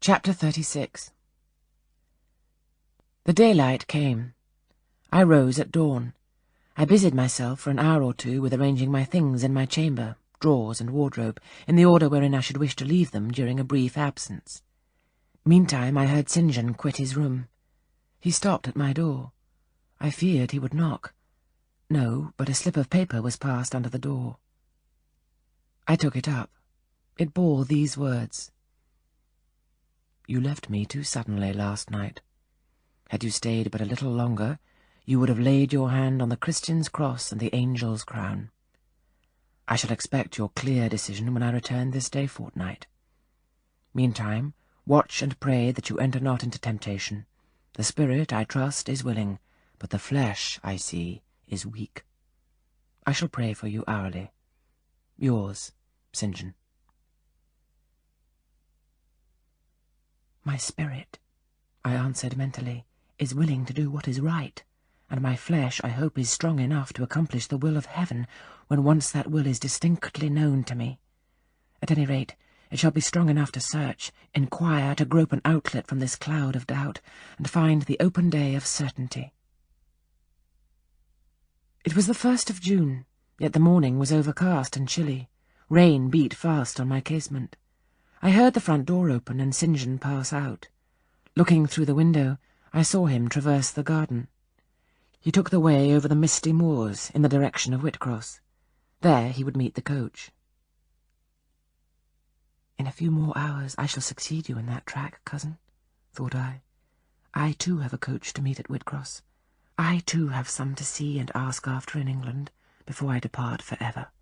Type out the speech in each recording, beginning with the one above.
Chapter 36. The daylight came. I rose at dawn. I busied myself for an hour or two with arranging my things in my chamber, drawers and wardrobe, in the order wherein I should wish to leave them during a brief absence. Meantime I heard St. John quit his room. He stopped at my door. I feared he would knock. No, but a slip of paper was passed under the door. I took it up. It bore these words: "You left me too suddenly last night. Had you stayed but a little longer, you would have laid your hand on the Christian's cross and the angel's crown. I shall expect your clear decision when I return this day fortnight. Meantime, watch and pray that you enter not into temptation. The spirit, I trust, is willing, but the flesh, I see, is weak. I shall pray for you hourly. Yours, St. John." "My spirit," I answered mentally, "is willing to do what is right, and my flesh, I hope, is strong enough to accomplish the will of heaven when once that will is distinctly known to me. At any rate, it shall be strong enough to search, inquire, to grope an outlet from this cloud of doubt, and find the open day of certainty." It was the 1st of June, yet the morning was overcast and chilly. Rain beat fast on my casement. I heard the front door open and St. John pass out. Looking through the window, I saw him traverse the garden. He took the way over the misty moors in the direction of Whitcross. There he would meet the coach. "In a few more hours I shall succeed you in that track, cousin," thought I. "I too have a coach to meet at Whitcross. I too have some to see and ask after in England before I depart for ever."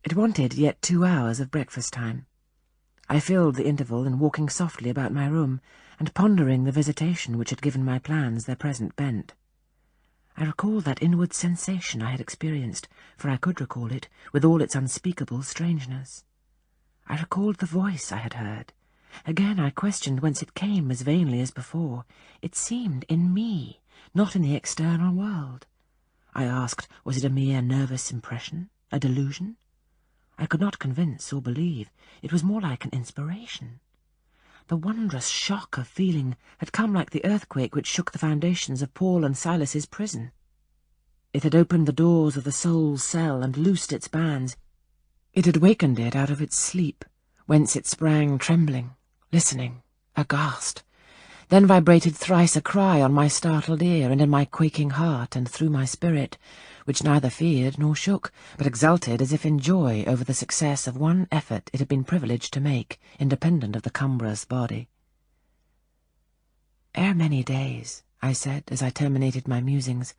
It wanted yet 2 hours of breakfast time. I filled the interval in walking softly about my room and pondering the visitation which had given my plans their present bent. I recalled that inward sensation I had experienced, for I could recall it, with all its unspeakable strangeness. I recalled the voice I had heard. Again I questioned whence it came as vainly as before. It seemed in me, not in the external world. I asked, was it a mere nervous impression, a delusion? I could not convince or believe. It was more like an inspiration. The wondrous shock of feeling had come like the earthquake which shook the foundations of Paul and Silas's prison. It had opened the doors of the soul's cell and loosed its bands. It had wakened it out of its sleep, whence it sprang trembling, listening, aghast. Then vibrated thrice a cry on my startled ear and in my quaking heart and through my spirit, which neither feared nor shook, but exulted as if in joy over the success of one effort it had been privileged to make, independent of the cumbrous body. "Ere many days," I said as I terminated my musings,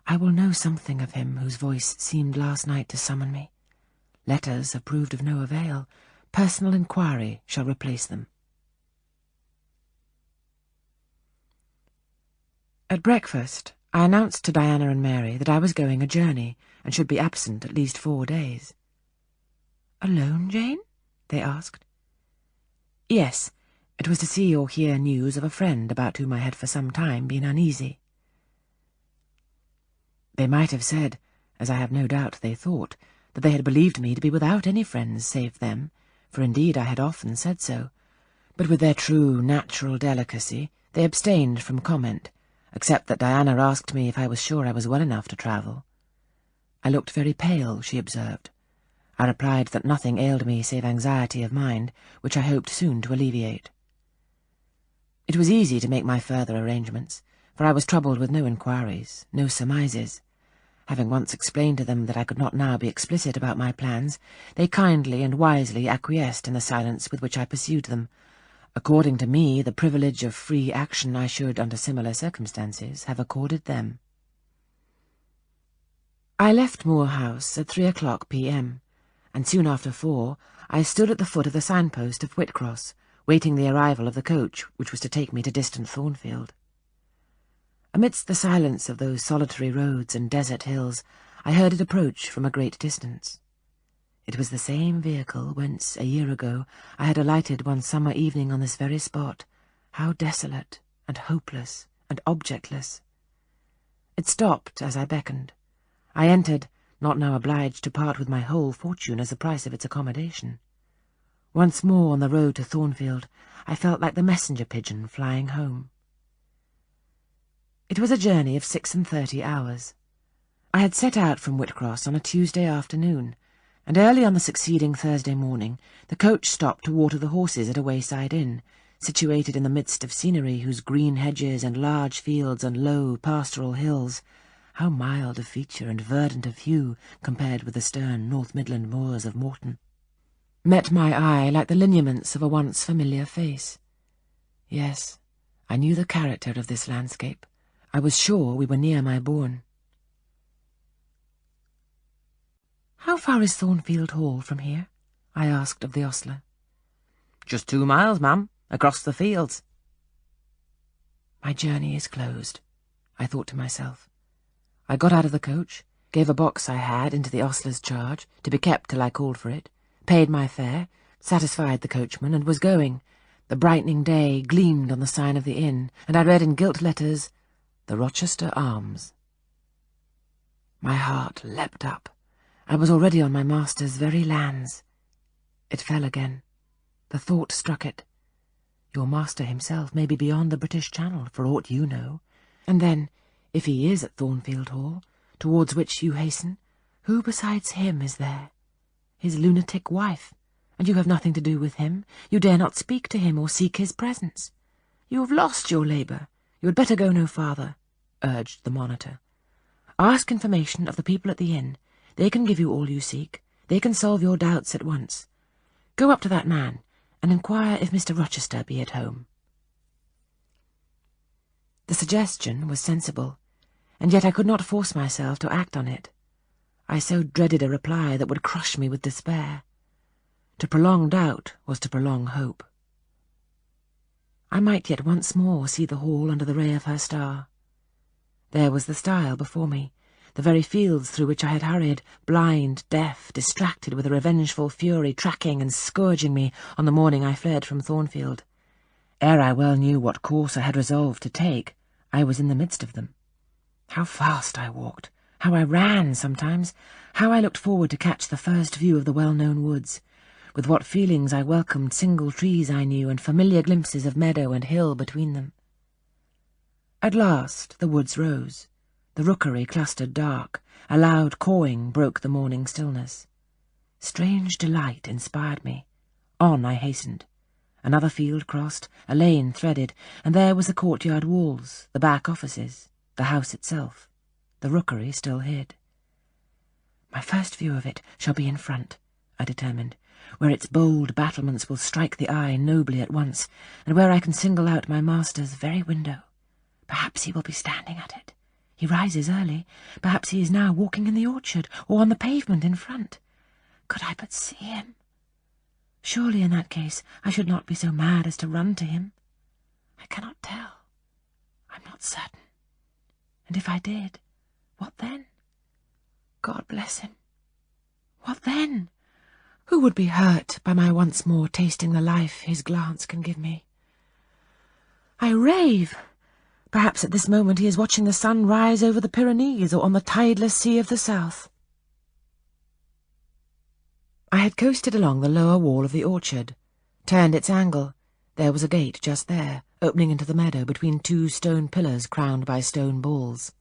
"I will know something of him whose voice seemed last night to summon me. Letters have proved of no avail. Personal inquiry shall replace them." At breakfast, I announced to Diana and Mary that I was going a journey and should be absent at least 4 days. "Alone, Jane?" they asked. "Yes, it was to see or hear news of a friend about whom I had for some time been uneasy." They might have said, as I have no doubt they thought, that they had believed me to be without any friends save them, for indeed I had often said so, but with their true natural delicacy they abstained from comment, except that Diana asked me if I was sure I was well enough to travel. I looked very pale, she observed. I replied that nothing ailed me save anxiety of mind, which I hoped soon to alleviate. It was easy to make my further arrangements, for I was troubled with no inquiries, no surmises. Having once explained to them that I could not now be explicit about my plans, they kindly and wisely acquiesced in the silence with which I pursued them. According to me, the privilege of free action I should, under similar circumstances, have accorded them. I left Moor House at 3:00 p.m., and soon after 4 I stood at the foot of the signpost of Whitcross, waiting the arrival of the coach which was to take me to distant Thornfield. Amidst the silence of those solitary roads and desert hills, I heard it approach from a great distance. It was the same vehicle whence, a year ago, I had alighted one summer evening on this very spot, how desolate and hopeless and objectless. It stopped as I beckoned. I entered, not now obliged to part with my whole fortune as the price of its accommodation. Once more on the road to Thornfield, I felt like the messenger pigeon flying home. It was a journey of 36 hours. I had set out from Whitcross on a Tuesday afternoon, and early on the succeeding Thursday morning the coach stopped to water the horses at a wayside inn, situated in the midst of scenery whose green hedges and large fields and low pastoral hills, how mild of feature and verdant of hue compared with the stern North Midland moors of Morton, met my eye like the lineaments of a once familiar face. Yes, I knew the character of this landscape. I was sure we were near my bourne. "How far is Thornfield Hall from here?" I asked of the ostler. "Just 2 miles, ma'am, across the fields." My journey is closed, I thought to myself. I got out of the coach, gave a box I had into the ostler's charge, to be kept till I called for it, paid my fare, satisfied the coachman, and was going. The brightening day gleamed on the sign of the inn, and I read in gilt letters, "The Rochester Arms." My heart leapt up. I was already on my master's very lands. It fell again. The thought struck it. Your master himself may be beyond the British Channel, for aught you know. And then, if he is at Thornfield Hall, towards which you hasten, who besides him is there? His lunatic wife, and you have nothing to do with him. You dare not speak to him or seek his presence. You have lost your labour. You had better go no farther," urged the monitor. "Ask information of the people at the inn. They can give you all you seek. They can solve your doubts at once. Go up to that man, and inquire if Mr. Rochester be at home." The suggestion was sensible, and yet I could not force myself to act on it. I so dreaded a reply that would crush me with despair. To prolong doubt was to prolong hope. I might yet once more see the hall under the ray of her star. There was the stile before me, the very fields through which I had hurried, blind, deaf, distracted with a revengeful fury, tracking and scourging me on the morning I fled from Thornfield. Ere I well knew what course I had resolved to take, I was in the midst of them. How fast I walked, how I ran sometimes, how I looked forward to catch the first view of the well-known woods. With what feelings I welcomed single trees I knew and familiar glimpses of meadow and hill between them. At last the woods rose. The rookery clustered dark. A loud cawing broke the morning stillness. Strange delight inspired me. On I hastened. Another field crossed, a lane threaded, and there was the courtyard walls, the back offices, the house itself. The rookery still hid. My first view of it shall be in front, I determined, where its bold battlements will strike the eye nobly at once, and where I can single out my master's very window. Perhaps he will be standing at it. He rises early. Perhaps he is now walking in the orchard, or on the pavement in front. Could I but see him! Surely in that case I should not be so mad as to run to him. I cannot tell. I'm not certain. And if I did, what then? God bless him. What then? Who would be hurt by my once more tasting the life his glance can give me? I rave! Perhaps at this moment he is watching the sun rise over the Pyrenees or on the tideless sea of the south. I had coasted along the lower wall of the orchard, turned its angle. There was a gate just there, opening into the meadow between 2 stone pillars crowned by stone balls.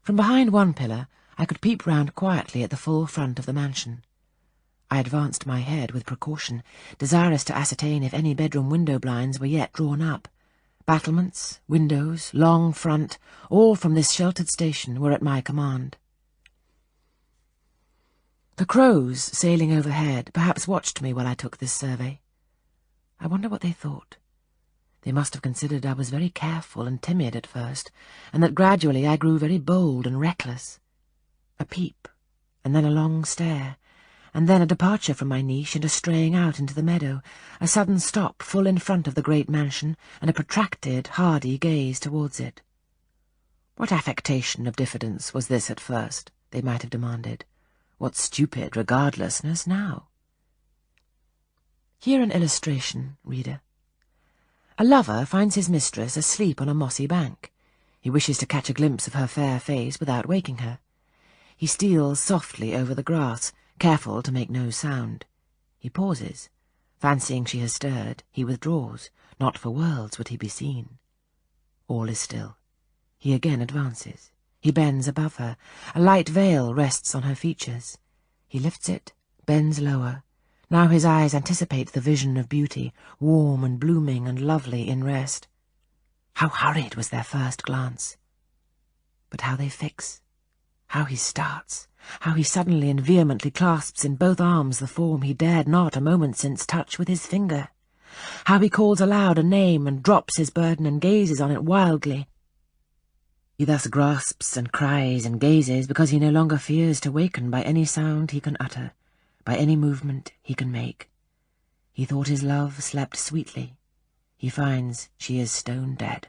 From behind one pillar I could peep round quietly at the full front of the mansion. I advanced my head with precaution, desirous to ascertain if any bedroom window blinds were yet drawn up. Battlements, windows, long front, all from this sheltered station were at my command. The crows sailing overhead perhaps watched me while I took this survey. I wonder what they thought. They must have considered I was very careful and timid at first, and that gradually I grew very bold and reckless. A peep, and then a long stare, and then a departure from my niche and a straying out into the meadow, a sudden stop full in front of the great mansion, and a protracted, hardy gaze towards it. What affectation of diffidence was this at first, they might have demanded. What stupid regardlessness now? Here an illustration, reader. A lover finds his mistress asleep on a mossy bank. He wishes to catch a glimpse of her fair face without waking her. He steals softly over the grass, careful to make no sound. He pauses, Fancying she has stirred, he withdraws. Not for worlds would he be seen. All is still. He again advances. He bends above her. A light veil rests on her features. He lifts it, bends lower. Now his eyes anticipate the vision of beauty, warm and blooming and lovely in rest. How hurried was their first glance! But how they fix! How he starts! How he suddenly and vehemently clasps in both arms the form he dared not a moment since touch with his finger! How he calls aloud a name and drops his burden and gazes on it wildly! He thus grasps and cries and gazes because he no longer fears to waken by any sound he can utter, by any movement he can make. He thought his love slept sweetly. He finds she is stone dead.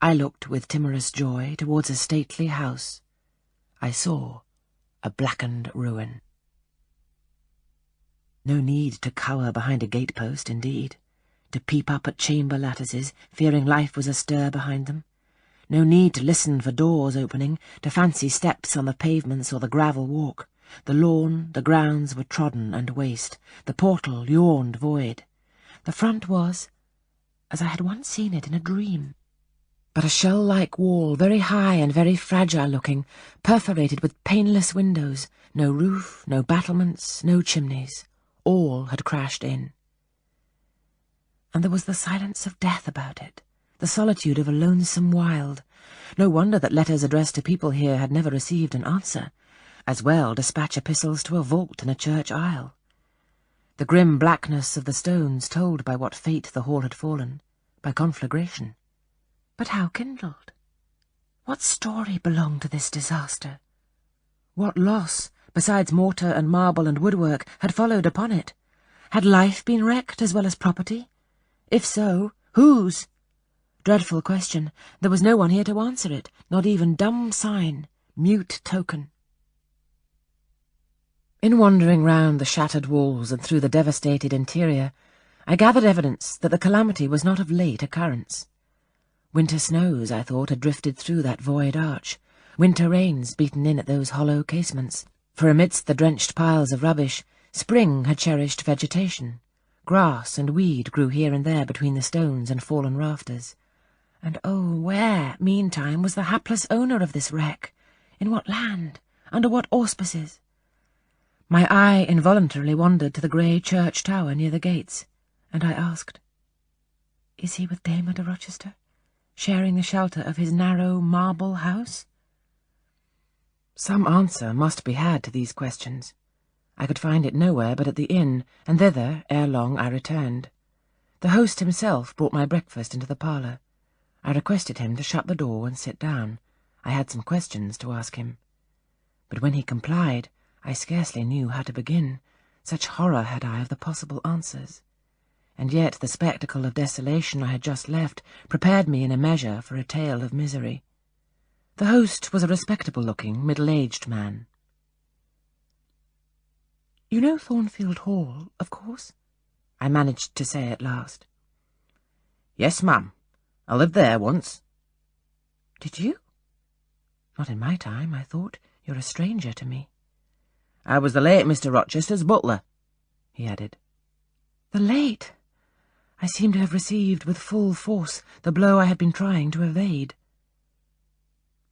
I looked with timorous joy towards a stately house. I saw a blackened ruin. No need to cower behind a gatepost, indeed, to peep up at chamber lattices, fearing life was astir behind them. No need to listen for doors opening, to fancy steps on the pavements or the gravel walk. The lawn, the grounds were trodden and waste. The portal yawned void. The front was, as I had once seen it in a dream, but a shell-like wall, very high and very fragile-looking, perforated with paneless windows, no roof, no battlements, no chimneys. All had crashed in. And there was the silence of death about it, the solitude of a lonesome wild. No wonder that letters addressed to people here had never received an answer. As well dispatch epistles to a vault in a church aisle. The grim blackness of the stones told by what fate the hall had fallen, by conflagration. But how kindled? What story belonged to this disaster? What loss, besides mortar and marble and woodwork, had followed upon it? Had life been wrecked as well as property? If so, whose? Dreadful question. There was no one here to answer it, not even dumb sign, mute token. In wandering round the shattered walls and through the devastated interior, I gathered evidence that the calamity was not of late occurrence. Winter snows, I thought, had drifted through that void arch, winter rains beaten in at those hollow casements, for amidst the drenched piles of rubbish, spring had cherished vegetation. Grass and weed grew here and there between the stones and fallen rafters. And oh, where, meantime, was the hapless owner of this wreck? In what land? Under what auspices? My eye involuntarily wandered to the grey church tower near the gates, and I asked, "Is he with Dame de Rochester, sharing the shelter of his narrow marble house?" Some answer must be had to these questions. I could find it nowhere but at the inn, and thither, ere long, I returned. The host himself brought my breakfast into the parlour. I requested him to shut the door and sit down. I had some questions to ask him. But when he complied, I scarcely knew how to begin. Such horror had I of the possible answers. And yet the spectacle of desolation I had just left prepared me in a measure for a tale of misery. The host was a respectable-looking, middle-aged man. "You know Thornfield Hall, of course?" I managed to say at last. "Yes, ma'am. I lived there once." "Did you? Not in my time, I thought. You're a stranger to me." "I was the late Mr. Rochester's butler," he added. The late! I seemed to have received with full force the blow I had been trying to evade.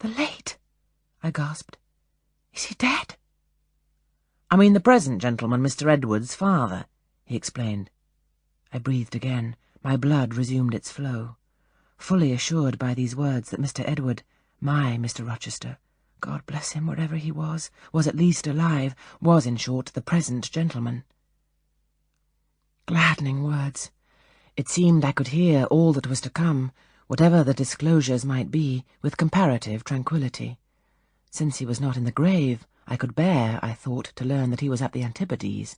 "The late!" I gasped. "Is he dead?" "I mean the present gentleman, Mr. Edward's father," he explained. I breathed again. My blood resumed its flow. Fully assured by these words that Mr. Edward, my Mr. Rochester, God bless him wherever he was at least alive, was, in short, the present gentleman. Gladdening words. It seemed I could hear all that was to come, whatever the disclosures might be, with comparative tranquillity. Since he was not in the grave, I could bear, I thought, to learn that he was at the Antipodes.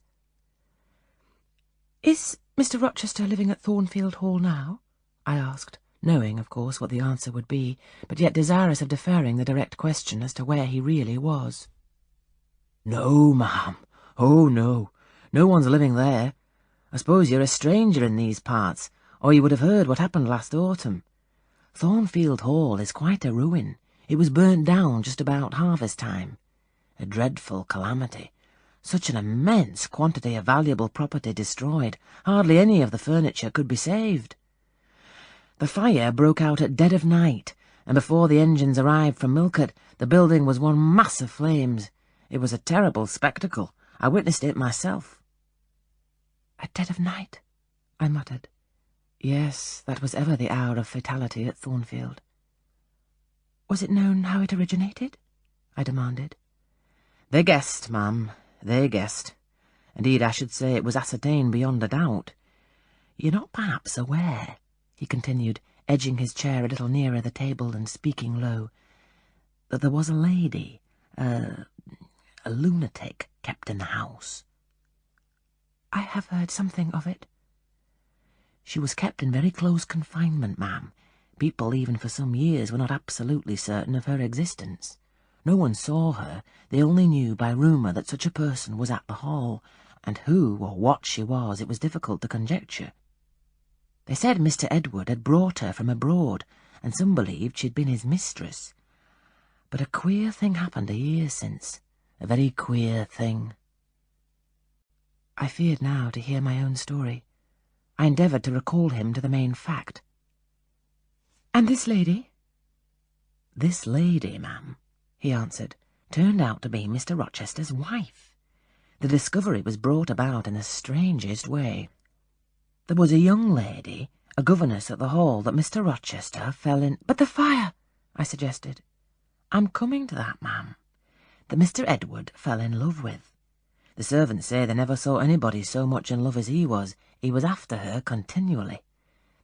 "Is Mr. Rochester living at Thornfield Hall now?" I asked, knowing, of course, what the answer would be, but yet desirous of deferring the direct question as to where he really was. "No, ma'am. Oh, no. No one's living there. I suppose you're a stranger in these parts, or you would have heard what happened last autumn. Thornfield Hall is quite a ruin. It was burnt down just about harvest time. A dreadful calamity. Such an immense quantity of valuable property destroyed, hardly any of the furniture could be saved. The fire broke out at dead of night, and before the engines arrived from Millcote, the building was one mass of flames. It was a terrible spectacle. I witnessed it myself. "At dead of night?" I muttered. Yes, that was ever the hour of fatality at Thornfield. "Was it known how it originated?" I demanded. They guessed, ma'am, they guessed. Indeed, I should say it was ascertained beyond a doubt. You're not perhaps aware," he continued, edging his chair a little nearer the table and speaking low, "that there was a lady, a lunatic, kept in the house." "I have heard something of it." "She was kept in very close confinement, ma'am. People, even for some years, were not absolutely certain of her existence. No one saw her. They only knew by rumour that such a person was at the Hall, and who or what she was it was difficult to conjecture. They said Mr. Edward had brought her from abroad, and some believed she'd been his mistress. But a queer thing happened a year since, a very queer thing." I feared now to hear my own story. I endeavoured to recall him to the main fact. "And this lady?" "This lady, ma'am," he answered, "turned out to be Mr. Rochester's wife. The discovery was brought about in the strangest way. There was a young lady, a governess at the Hall, that Mr. Rochester fell in—" "But the fire," I suggested. "I'm coming to that, ma'am. That Mr. Edward fell in love with. The servants say they never saw anybody so much in love as he was. He was after her continually.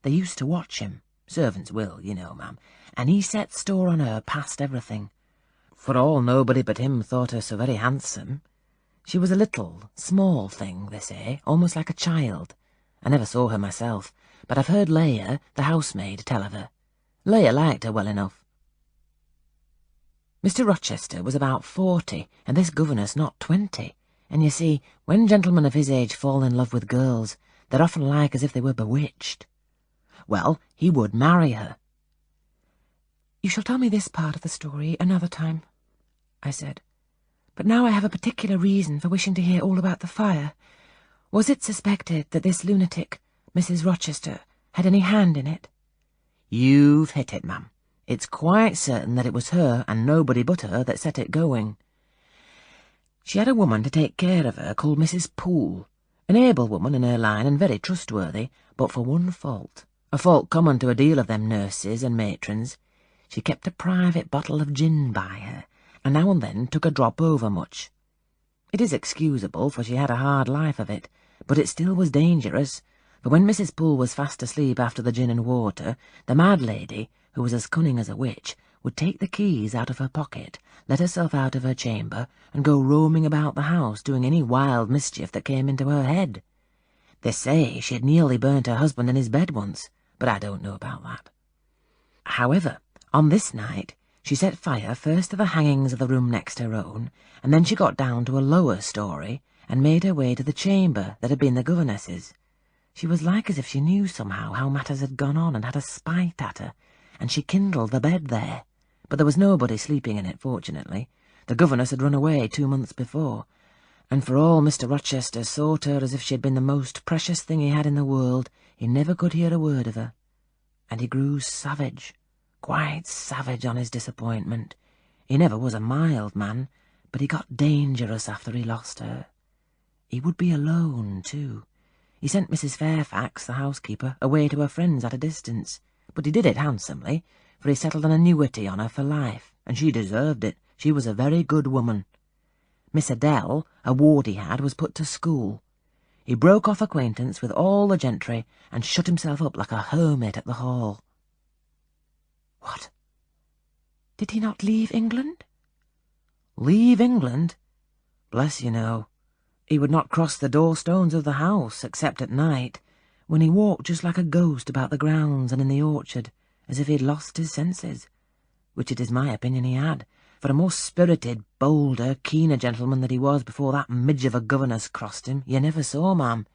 They used to watch him. Servants will, you know, ma'am. And he set store on her past everything. For all nobody but him thought her so very handsome. She was a little, small thing, they say, almost like a child. I never saw her myself, but I've heard Leah, the housemaid, tell of her. Leah liked her well enough. Mr. Rochester was about 40, and this governess not 20. And you see, when gentlemen of his age fall in love with girls, they're often like as if they were bewitched. Well, he would marry her." "You shall tell me this part of the story another time," I said. "But now I have a particular reason for wishing to hear all about the fire. Was it suspected that this lunatic, Mrs. Rochester, had any hand in it?" "You've hit it, ma'am. It's quite certain that it was her, and nobody but her, that set it going. She had a woman to take care of her called Mrs. Poole, an able woman in her line and very trustworthy, but for one fault, a fault common to a deal of them nurses and matrons. She kept a private bottle of gin by her, and now and then took a drop overmuch. It is excusable, for she had a hard life of it, but it still was dangerous, for when Mrs. Poole was fast asleep after the gin and water, the mad lady, who was as cunning as a witch, would take the keys out of her pocket, let herself out of her chamber, and go roaming about the house, doing any wild mischief that came into her head. They say she had nearly burnt her husband in his bed once, but I don't know about that. However, on this night, she set fire first to the hangings of the room next her own, and then she got down to a lower story, and made her way to the chamber that had been the governess's. She was like as if she knew somehow how matters had gone on and had a spite at her, and she kindled the bed there. But there was nobody sleeping in it, fortunately. The governess had run away 2 months before, and for all Mr. Rochester sought her as if she had been the most precious thing he had in the world, he never could hear a word of her. And he grew savage, quite savage on his disappointment. He never was a mild man, but he got dangerous after he lost her. He would be alone, too. He sent Mrs. Fairfax, the housekeeper, away to her friends at a distance, but he did it handsomely, for he settled an annuity on her for life, and she deserved it. She was a very good woman. Miss Adele, a ward he had, was put to school. He broke off acquaintance with all the gentry, and shut himself up like a hermit at the Hall." "What? Did he not leave England?" "Leave England? Bless you, no. He would not cross the door-stones of the house, except at night, when he walked just like a ghost about the grounds and in the orchard, as if he had lost his senses, which it is my opinion he had, for a more spirited, bolder, keener gentleman that he was before that midge of a governess crossed him, you never saw, ma'am.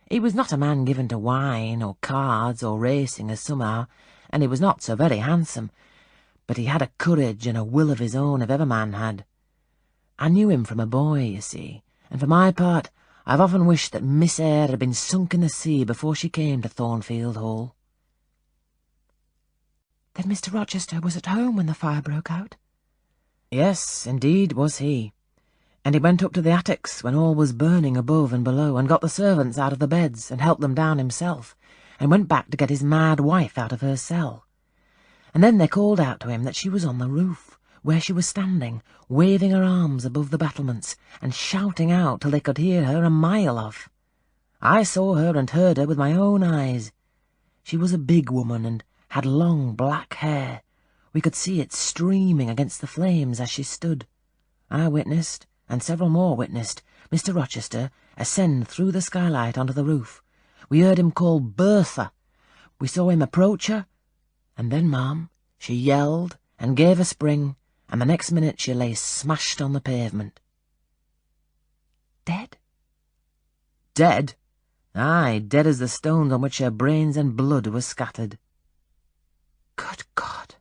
He was not a man given to wine, or cards, or racing, as some are, and he was not so very handsome, but he had a courage and a will of his own if ever man had. I knew him from a boy, you see, and for my part, I've often wished that Miss Eyre had been sunk in the sea before she came to Thornfield Hall." "Then Mr. Rochester was at home when the fire broke out?" "Yes, indeed was he. And he went up to the attics when all was burning above and below, and got the servants out of the beds, and helped them down himself, and went back to get his mad wife out of her cell. And then they called out to him that she was on the roof, where she was standing, waving her arms above the battlements, and shouting out till they could hear her a mile off. I saw her and heard her with my own eyes. She was a big woman, and had long black hair. We could see it streaming against the flames as she stood. I witnessed, and several more witnessed, Mr. Rochester ascend through the skylight onto the roof. We heard him call Bertha. We saw him approach her, and then, ma'am, she yelled and gave a spring, and the next minute she lay smashed on the pavement." "Dead?" "Dead? Aye, dead as the stones on which her brains and blood were scattered." "Good God!"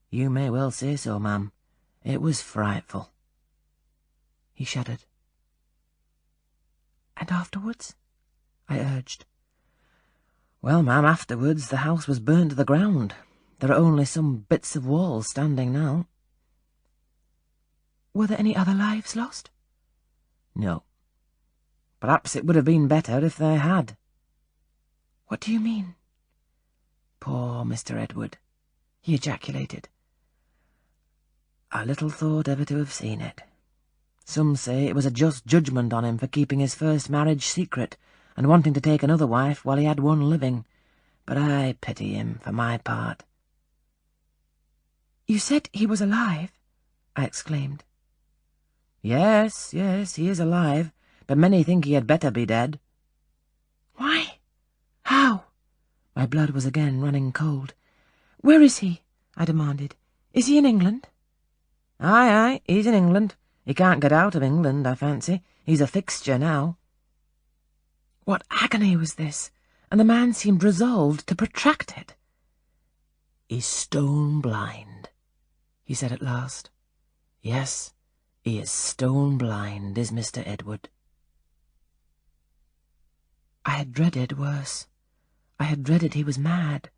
"You may well say so, ma'am. It was frightful." He shuddered. "And afterwards?" I urged. "Well, ma'am, afterwards the house was burned to the ground. There are only some bits of wall standing now." "Were there any other lives lost?" "No. Perhaps it would have been better if they had." "What do you mean?" "Poor Mr. Edward," he ejaculated. "I little thought ever to have seen it. Some say it was a just judgment on him for keeping his first marriage secret, and wanting to take another wife while he had one living, but I pity him for my part." "You said he was alive?" I exclaimed. Yes, he is alive, but many think he had better be dead." "Why? How?" My blood was again running cold. "Where is he?" I demanded. "Is he in England?" Aye, he's in England. He can't get out of England, I fancy. He's a fixture now." What agony was this? And the man seemed resolved to protract it. "He's stone blind," he said at last. "Yes, he is stone blind, is Mr. Edward." I had dreaded worse. I had dreaded he was mad.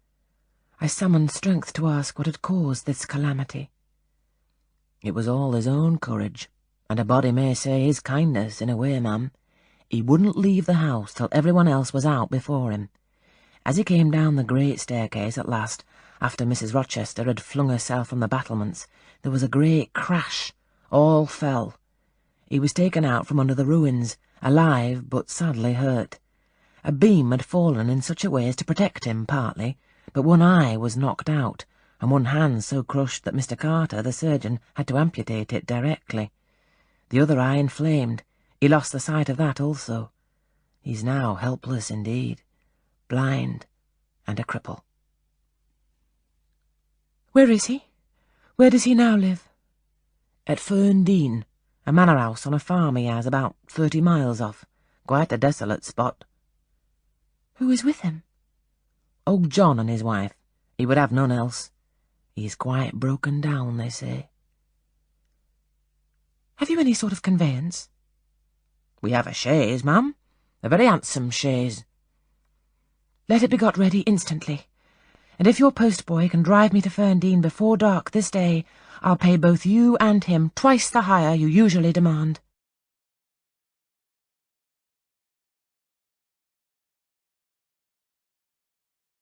I summoned strength to ask what had caused this calamity. "It was all his own courage, and a body may say his kindness in a way, ma'am. He wouldn't leave the house till everyone else was out before him. As he came down the great staircase at last, after Mrs. Rochester had flung herself from the battlements, there was a great crash. All fell. He was taken out from under the ruins, alive but sadly hurt. A beam had fallen in such a way as to protect him partly, but one eye was knocked out, and one hand so crushed that Mr. Carter, the surgeon, had to amputate it directly. The other eye inflamed. He lost the sight of that also. He's now helpless indeed, blind and a cripple." "Where is he? Where does he now live?" "At Ferndean, a manor house on a farm he has about 30 miles off. Quite a desolate spot." "Who is with him?" "Old John and his wife. He would have none else. He's quite broken down, they say." "Have you any sort of conveyance?" "We have a chaise, ma'am. A very handsome chaise." "Let it be got ready instantly. And if your postboy can drive me to Ferndean before dark this day, I'll pay both you and him twice the hire you usually demand."